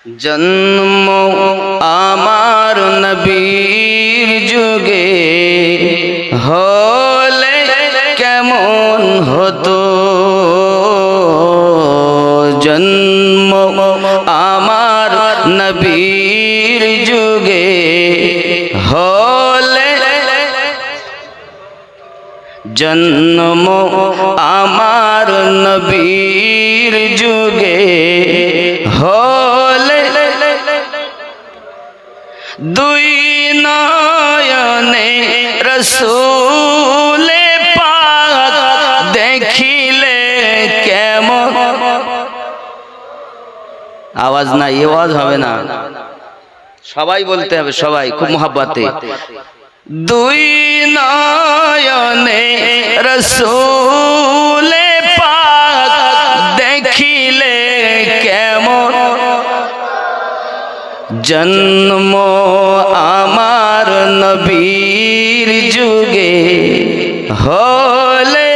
জন্ম আমার নবীর যুগে হলে কেমন হতো, জন্ম আমার নবীর যুগে হলে, জন্ম আমার নবীর যুগে হলে, দুই নয়নে রসূলে পাক দেখিলে কেমন। আওয়াজ না, এই আওয়াজ হবে না, সবাই বলতে হবে, সবাই খুব মোহাব্বতে। দুই নয়নে রসূলে পাক দেখিলে কেমন, জন্ম আমার নবীর যুগে হলে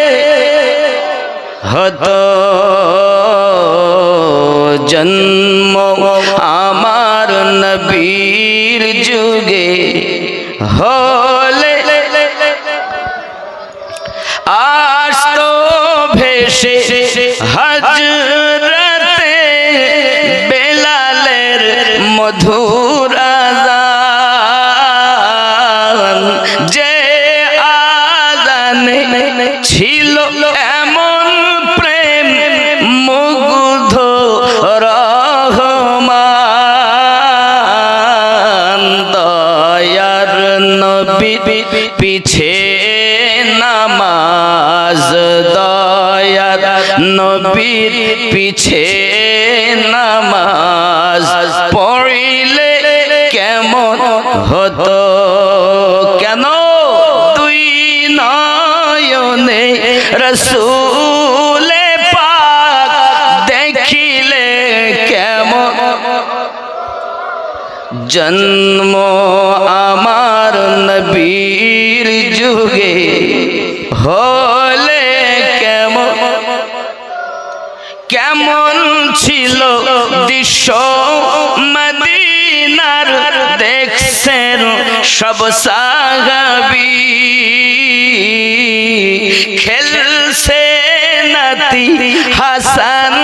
হতো, জন্ম আমার নবীর যুগে হলে, আসতো ভেসে হযরতে বেলালের মধুর আযান, যে আযানে ছিল এমন প্রেম মুগ্ধ রহমান, দয়ার নবী পিছে নামাজ, দয়ার নবীর পিছে নামাজ পড়িলে কেমন হতো, কেন দুই নয়নে রসূলে পাক দেখিলে কেমন, জন্ম আমার নবীর যুগে হলে কেমন। কেমন ছিল দৃশ্য মদিনার দেখছেন সব সাহাবী, খেলছে নাতি হাসান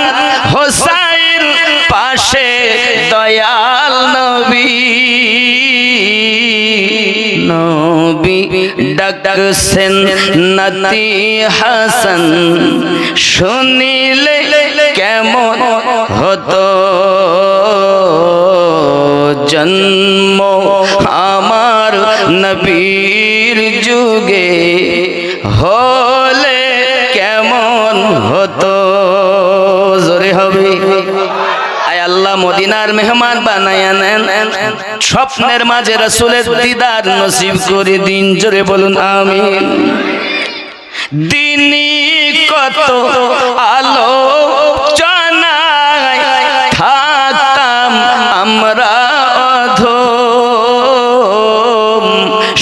হোসাইন পাশে দয়াল নবী, নবী ডাকছেন নাতি হাসান শুনিলে কেমন হতো, জন্ম আমার নবীর যুগে হলে কেমন হতো। জোরে হবে। আয় আল্লাহ মদিনার মেহমান বানায়া নেন, স্বপ্নের মাঝে রাসূলের দিদার নসিব করে দিন। জোরে বলুন আমিন। দিনই কত আলোচনায় থাকতাম আমরা অধম,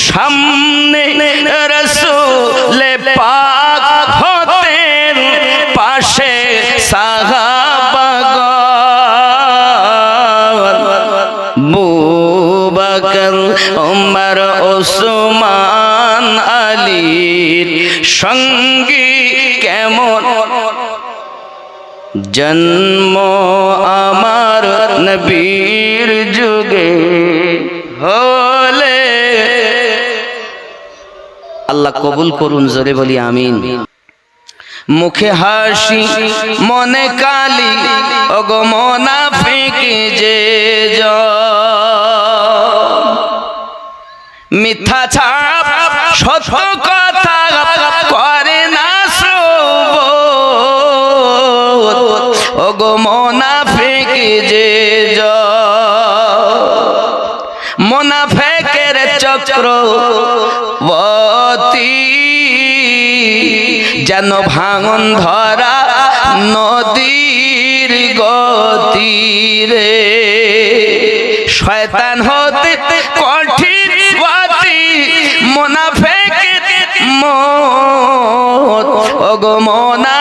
সামনে রাসূলে পাক হতেন পাশে সাহাবাগণ, আবু বকর ওমর ওসমান আলীর সঙ্গী কেমন, জন্ম আমার নবীর যুগে হলে। আল্লাহ কবুল করুন, জোরে বলি আমিন। মুখে হাসি মনে কালি, ওগো মুনাফিক যে মিথ্যা ছাপ সত্য কথা করে না শ্রবণ, ওগো মুনাফিক যে মুনাফিকের চক্রবর্তী, যেন ভাঙন ধরা নদীর গতি রে, শয়তান হতে কঠিন গতি মুনাফিক মত, ওগো মুনাফিক